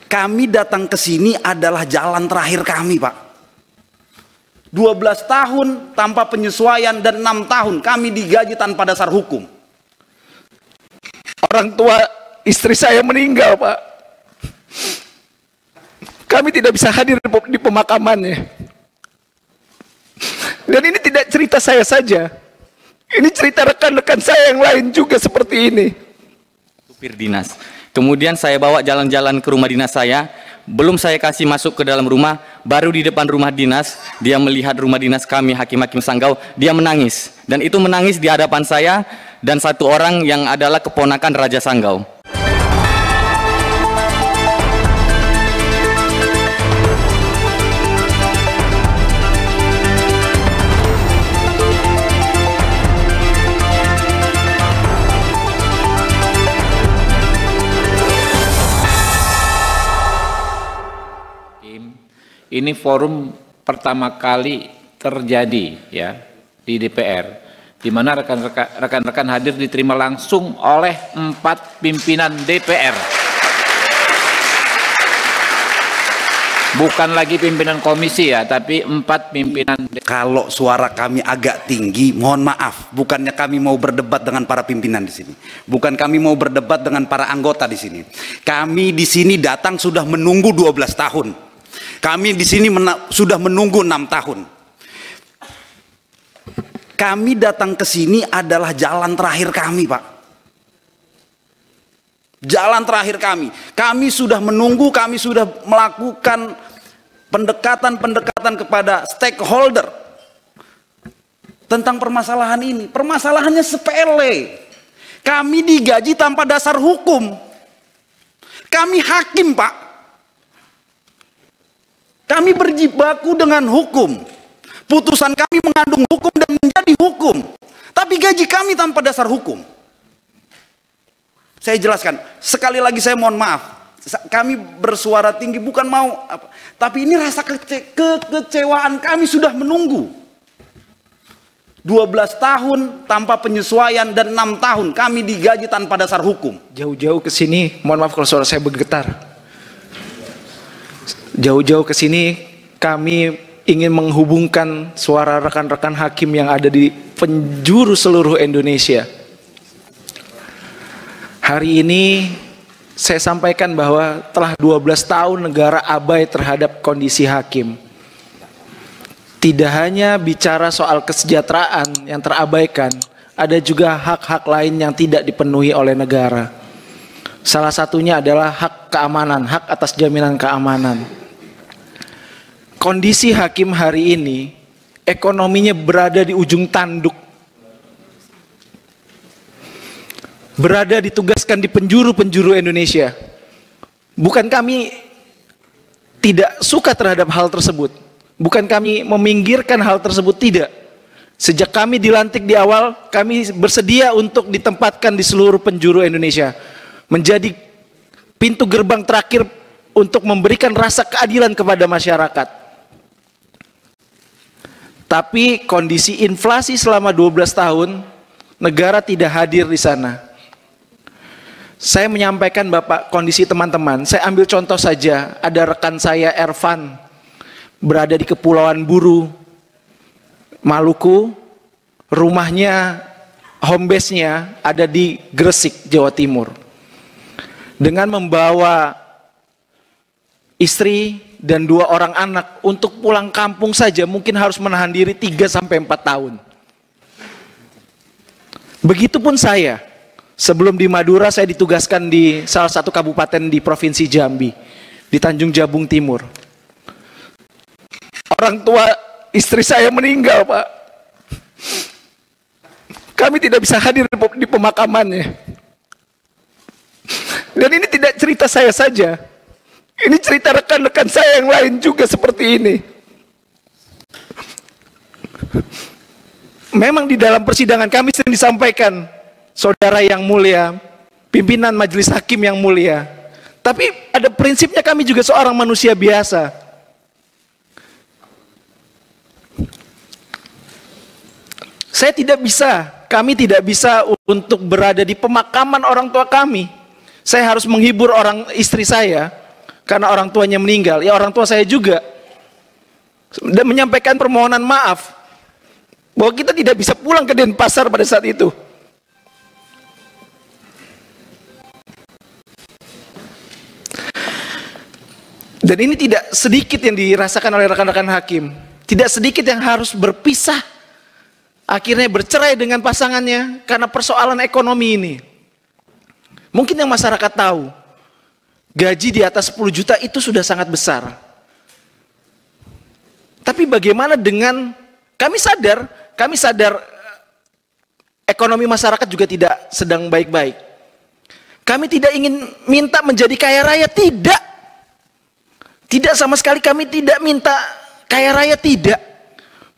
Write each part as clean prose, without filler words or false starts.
Kami datang ke sini adalah jalan terakhir kami, Pak. 12 tahun tanpa penyesuaian dan 6 tahun kami digaji tanpa dasar hukum. Orang tua istri saya meninggal, Pak. Kami tidak bisa hadir di pemakamannya. Dan ini tidak cerita saya saja. Ini cerita rekan-rekan saya yang lain juga seperti ini. Supir dinas. Kemudian saya bawa jalan-jalan ke rumah dinas saya. Belum saya kasih masuk ke dalam rumah, baru di depan rumah dinas, dia melihat rumah dinas kami, Hakim-Hakim Sanggau, dia menangis. Dan itu menangis di hadapan saya dan satu orang yang adalah keponakan Raja Sanggau. Ini forum pertama kali terjadi ya di DPR, di mana rekan-rekan hadir diterima langsung oleh 4 pimpinan DPR. Bukan lagi pimpinan komisi ya, tapi 4 pimpinan. Kalau suara kami agak tinggi, mohon maaf, bukannya kami mau berdebat dengan para pimpinan di sini. Bukan kami mau berdebat dengan para anggota di sini. Kami di sini datang sudah menunggu 12 tahun. Kami di sini sudah menunggu 6 tahun. Kami datang ke sini adalah jalan terakhir kami, Pak. Jalan terakhir kami. Kami sudah menunggu, kami sudah melakukan pendekatan-pendekatan kepada stakeholder tentang permasalahan ini. Permasalahannya sepele. Kami digaji tanpa dasar hukum. Kami hakim, Pak. Kami berjibaku dengan hukum. Putusan kami mengandung hukum dan menjadi hukum. Tapi gaji kami tanpa dasar hukum. Saya jelaskan. Sekali lagi saya mohon maaf. Kami bersuara tinggi bukan mau apa. Tapi ini rasa kekecewaan kami sudah menunggu. 12 tahun tanpa penyesuaian dan 6 tahun kami digaji tanpa dasar hukum. Jauh-jauh ke sini, mohon maaf kalau suara saya bergetar. Jauh-jauh ke sini kami ingin menghubungkan suara rekan-rekan hakim yang ada di penjuru seluruh Indonesia. Hari ini saya sampaikan bahwa telah 12 tahun negara abai terhadap kondisi hakim. Tidak hanya bicara soal kesejahteraan yang terabaikan, ada juga hak-hak lain yang tidak dipenuhi oleh negara. Salah satunya adalah hak keamanan, hak atas jaminan keamanan. Kondisi hakim hari ini, ekonominya berada di ujung tanduk. Berada ditugaskan di penjuru-penjuru Indonesia. Bukan kami tidak suka terhadap hal tersebut. Bukan kami meminggirkan hal tersebut, tidak. Sejak kami dilantik di awal, kami bersedia untuk ditempatkan di seluruh penjuru Indonesia. Menjadi pintu gerbang terakhir untuk memberikan rasa keadilan kepada masyarakat. Tapi kondisi inflasi selama 12 tahun, negara tidak hadir di sana. Saya menyampaikan Bapak kondisi teman-teman, saya ambil contoh saja, ada rekan saya Ervan, berada di Kepulauan Buru, Maluku, rumahnya, home base-nya ada di Gresik, Jawa Timur. Dengan membawa istri dan 2 orang anak untuk pulang kampung saja mungkin harus menahan diri 3-4 tahun. Begitupun saya, sebelum di Madura saya ditugaskan di salah satu kabupaten di Provinsi Jambi, di Tanjung Jabung Timur. Orang tua istri saya meninggal, Pak. Kami tidak bisa hadir di pemakamannya. Dan ini tidak cerita saya saja. Ini cerita rekan-rekan saya yang lain juga seperti ini. Memang di dalam persidangan kami sering disampaikan, saudara yang mulia, pimpinan majelis hakim yang mulia. Tapi ada prinsipnya kami juga seorang manusia biasa. Saya tidak bisa, kami tidak bisa untuk berada di pemakaman orang tua kami. Saya harus menghibur istri saya karena orang tuanya meninggal. Ya orang tua saya juga. Dan menyampaikan permohonan maaf bahwa kita tidak bisa pulang ke Denpasar pada saat itu. Dan ini tidak sedikit yang dirasakan oleh rekan-rekan hakim. Tidak sedikit yang harus berpisah, akhirnya bercerai dengan pasangannya karena persoalan ekonomi ini. Mungkin yang masyarakat tahu, gaji di atas 10 juta itu sudah sangat besar. Tapi bagaimana dengan, kami sadar ekonomi masyarakat juga tidak sedang baik-baik. Kami tidak ingin minta menjadi kaya raya, tidak. Tidak sama sekali kami tidak minta kaya raya, tidak.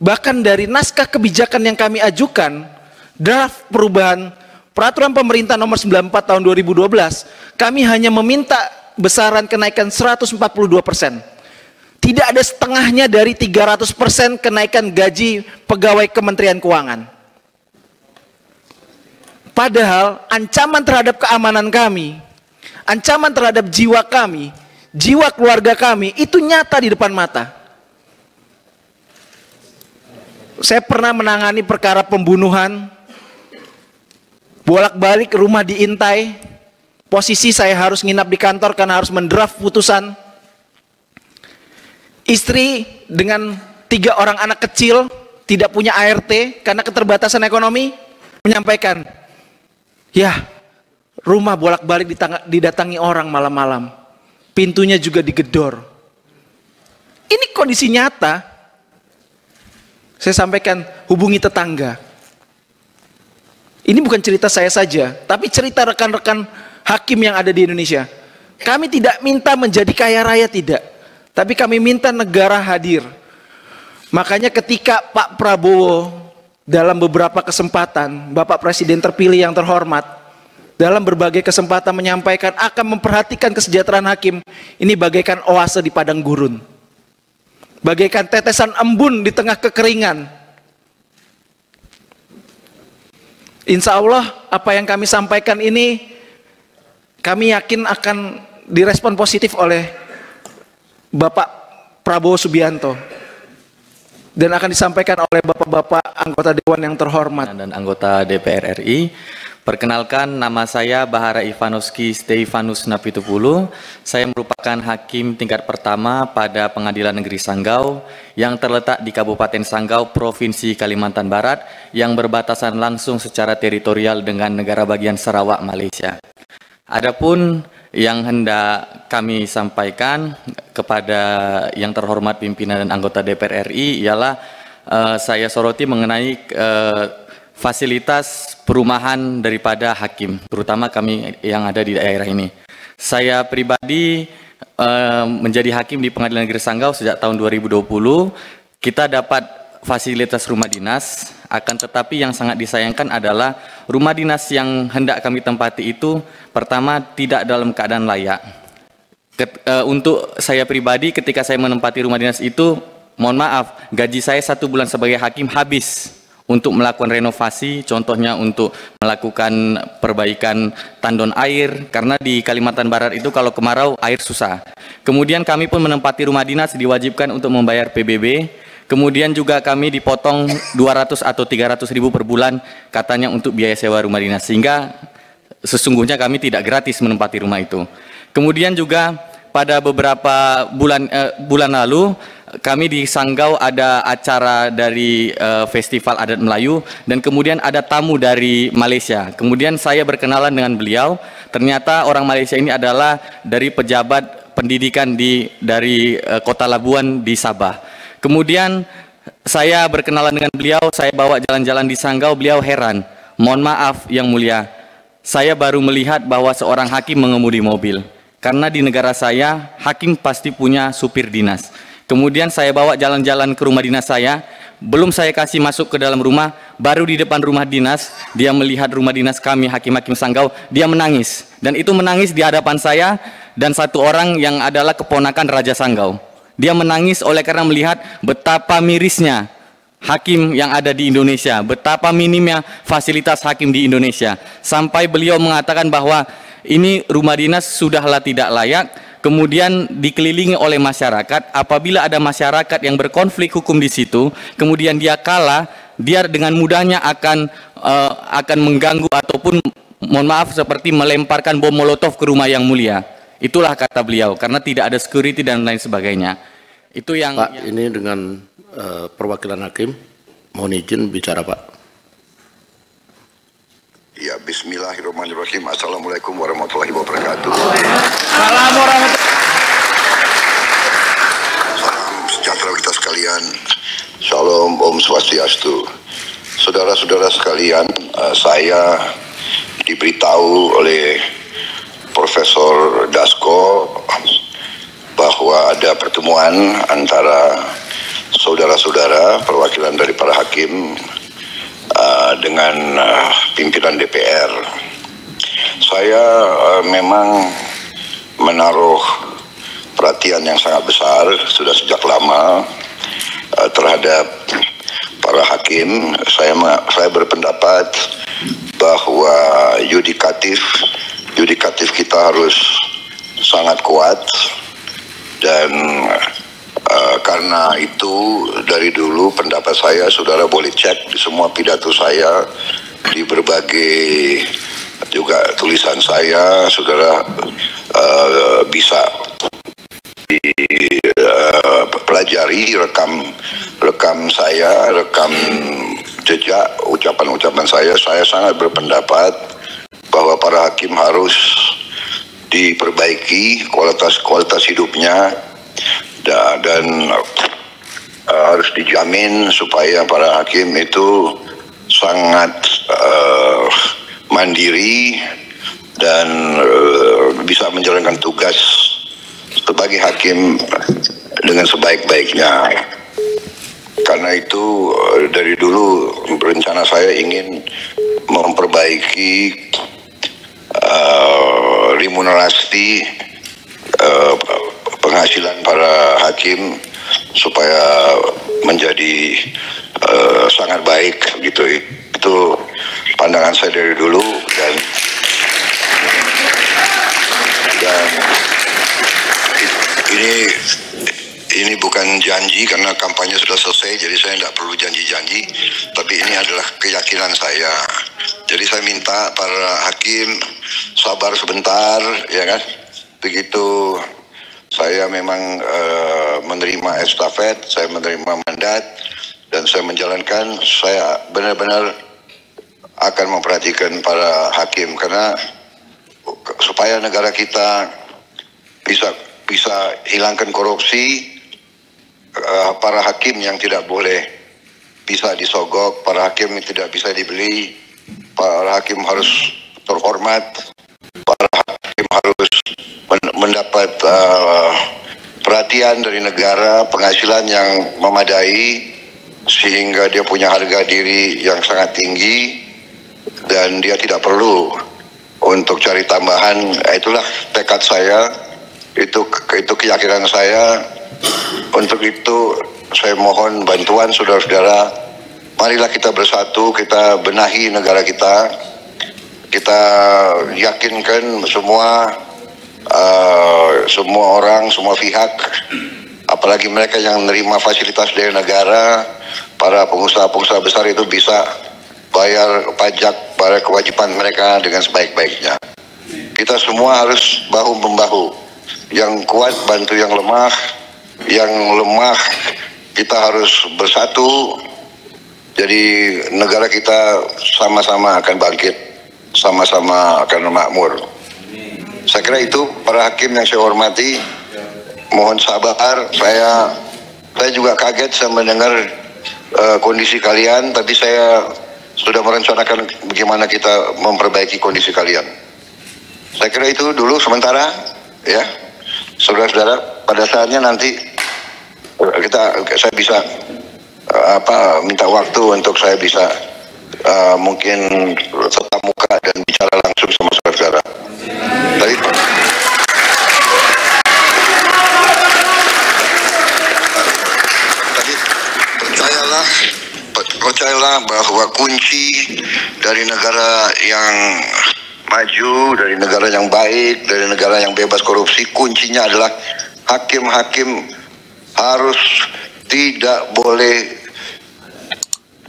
Bahkan dari naskah kebijakan yang kami ajukan, draft perubahan peraturan pemerintah nomor 94 tahun 2012, kami hanya meminta besaran kenaikan 142%. Tidak ada setengahnya dari 300% kenaikan gaji pegawai Kementerian Keuangan. Padahal ancaman terhadap keamanan kami, ancaman terhadap jiwa kami, jiwa keluarga kami itu nyata di depan mata. Saya pernah menangani perkara pembunuhan, bolak-balik rumah diintai, posisi saya harus nginap di kantor karena harus mendraft putusan. Istri dengan 3 orang anak kecil, tidak punya ART karena keterbatasan ekonomi, menyampaikan, ya rumah bolak-balik didatangi orang malam-malam, pintunya juga digedor. Ini kondisi nyata. Saya sampaikan, hubungi tetangga. Ini bukan cerita saya saja, tapi cerita rekan-rekan hakim yang ada di Indonesia. Kami tidak minta menjadi kaya raya, tidak. Tapi kami minta negara hadir. Makanya ketika Pak Prabowo dalam beberapa kesempatan, Bapak Presiden terpilih yang terhormat, dalam berbagai kesempatan menyampaikan akan memperhatikan kesejahteraan hakim, ini bagaikan oase di padang gurun. Bagaikan tetesan embun di tengah kekeringan. Insya Allah apa yang kami sampaikan ini, kami yakin akan direspon positif oleh Bapak Prabowo Subianto. Dan akan disampaikan oleh bapak-bapak anggota Dewan yang terhormat. Dan anggota DPR RI. Perkenalkan, nama saya Bahara Ivanovski Stefanus Napitupulu. Saya merupakan hakim tingkat pertama pada Pengadilan Negeri Sanggau yang terletak di Kabupaten Sanggau, Provinsi Kalimantan Barat, yang berbatasan langsung secara teritorial dengan negara bagian Sarawak, Malaysia. Adapun yang hendak kami sampaikan kepada yang terhormat pimpinan dan anggota DPR RI ialah saya soroti mengenai fasilitas perumahan daripada hakim, terutama kami yang ada di daerah ini. Saya pribadi menjadi hakim di Pengadilan Negeri Sanggau sejak tahun 2020. Kita dapat fasilitas rumah dinas, akan tetapi yang sangat disayangkan adalah rumah dinas yang hendak kami tempati itu pertama tidak dalam keadaan layak. Untuk saya pribadi ketika saya menempati rumah dinas itu, mohon maaf, gaji saya 1 bulan sebagai hakim habis untuk melakukan renovasi, contohnya untuk melakukan perbaikan tandon air, karena di Kalimantan Barat itu kalau kemarau air susah. Kemudian kami pun menempati rumah dinas diwajibkan untuk membayar PBB, kemudian juga kami dipotong 200 atau 300 ribu per bulan katanya untuk biaya sewa rumah dinas, sehingga sesungguhnya kami tidak gratis menempati rumah itu. Kemudian juga pada beberapa bulan lalu kami di Sanggau ada acara dari Festival Adat Melayu dan kemudian ada tamu dari Malaysia. Kemudian saya berkenalan dengan beliau. Ternyata orang Malaysia ini adalah dari pejabat pendidikan dari Kota Labuan di Sabah. Kemudian saya berkenalan dengan beliau, saya bawa jalan-jalan di Sanggau, beliau heran. Mohon maaf yang mulia, saya baru melihat bahwa seorang hakim mengemudi mobil. Karena di negara saya, hakim pasti punya supir dinas. Kemudian saya bawa jalan-jalan ke rumah dinas saya, belum saya kasih masuk ke dalam rumah, baru di depan rumah dinas, dia melihat rumah dinas kami, hakim-hakim Sanggau, dia menangis. Dan itu menangis di hadapan saya dan satu orang yang adalah keponakan Raja Sanggau. Dia menangis oleh karena melihat betapa mirisnya hakim yang ada di Indonesia, betapa minimnya fasilitas hakim di Indonesia. Sampai beliau mengatakan bahwa ini rumah dinas sudahlah tidak layak, kemudian dikelilingi oleh masyarakat. Apabila ada masyarakat yang berkonflik hukum di situ, kemudian dia kalah, dia dengan mudahnya akan mengganggu ataupun mohon maaf seperti melemparkan bom molotov ke rumah yang mulia. Itulah kata beliau, karena tidak ada security dan lain sebagainya. Itu yang Pak, ini dengan perwakilan hakim, mohon izin bicara Pak. Ya, bismillahirrahmanirrahim. Assalamualaikum warahmatullahi wabarakatuh. Salam warahmatullahi. Salam sejahtera kita sekalian. Shalom, Om Swastiastu. Saudara-saudara sekalian, saya diberitahu oleh Profesor Dasko bahwa ada pertemuan antara saudara-saudara perwakilan dari para hakim dengan pimpinan DPR. Saya memang menaruh perhatian yang sangat besar sudah sejak lama terhadap para hakim. Saya berpendapat bahwa yudikatif kita harus sangat kuat, dan karena itu dari dulu pendapat saya, saudara boleh cek di semua pidato saya, di berbagai juga tulisan saya, saudara bisa pelajari rekam saya, rekam jejak ucapan-ucapan saya. Saya sangat berpendapat bahwa para hakim harus diperbaiki kualitas hidupnya, dan harus dijamin supaya para hakim itu sangat mandiri dan bisa menjalankan tugas sebagai hakim dengan sebaik-baiknya. Karena itu dari dulu rencana saya ingin memperbaiki remunerasi penghasilan para hakim supaya menjadi sangat baik gitu. Itu pandangan saya dari dulu, dan ini bukan janji karena kampanye sudah selesai, jadi saya tidak perlu janji-janji, tapi ini adalah keyakinan saya. Jadi saya minta para hakim sabar sebentar, ya kan? Begitu saya memang menerima estafet, saya menerima mandat, dan saya menjalankan, saya benar-benar akan memperhatikan para hakim, karena supaya negara kita bisa hilangkan korupsi, para hakim yang tidak boleh bisa disogok, para hakim yang tidak bisa dibeli, para hakim harus terhormat, para hakim harus mendapat perhatian dari negara, penghasilan yang memadai sehingga dia punya harga diri yang sangat tinggi dan dia tidak perlu untuk cari tambahan. Itulah tekad saya, itu keyakinan saya. Untuk itu saya mohon bantuan saudara-saudara, marilah kita bersatu, kita benahi negara kita, kita yakinkan semua orang, semua pihak, apalagi mereka yang menerima fasilitas dari negara, para pengusaha-pengusaha besar itu bisa bayar pajak, para kewajiban mereka dengan sebaik-baiknya. Kita semua harus bahu-membahu, yang kuat bantu yang lemah, yang lemah kita harus bersatu. Jadi negara kita sama-sama akan bangkit, sama-sama akan makmur. Saya kira itu para hakim yang saya hormati, mohon sabar. Saya juga kaget saya mendengar kondisi kalian, tapi saya sudah merencanakan bagaimana kita memperbaiki kondisi kalian. Saya kira itu dulu sementara, ya, saudara-saudara. Pada saatnya nanti saya bisa minta waktu untuk saya bisa mungkin tetap muka dan bicara langsung sama saudara-saudara. Tapi percayalah bahwa kunci dari negara yang maju, dari negara yang baik, dari negara yang bebas korupsi, kuncinya adalah hakim-hakim harus tidak boleh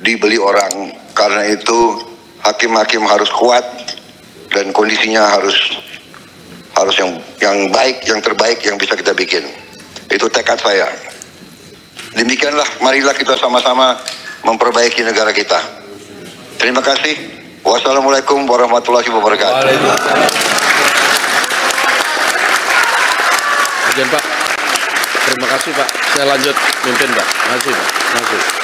dibeli orang. Karena itu hakim-hakim harus kuat dan kondisinya harus yang baik, yang terbaik yang bisa kita bikin. Itu tekad saya. Demikianlah, marilah kita sama-sama memperbaiki negara kita. Terima kasih. Wassalamualaikum warahmatullahi wabarakatuh. Izin Pak. Terima kasih Pak. Saya lanjut mimpin Pak. Terima kasih Pak. Terima kasih.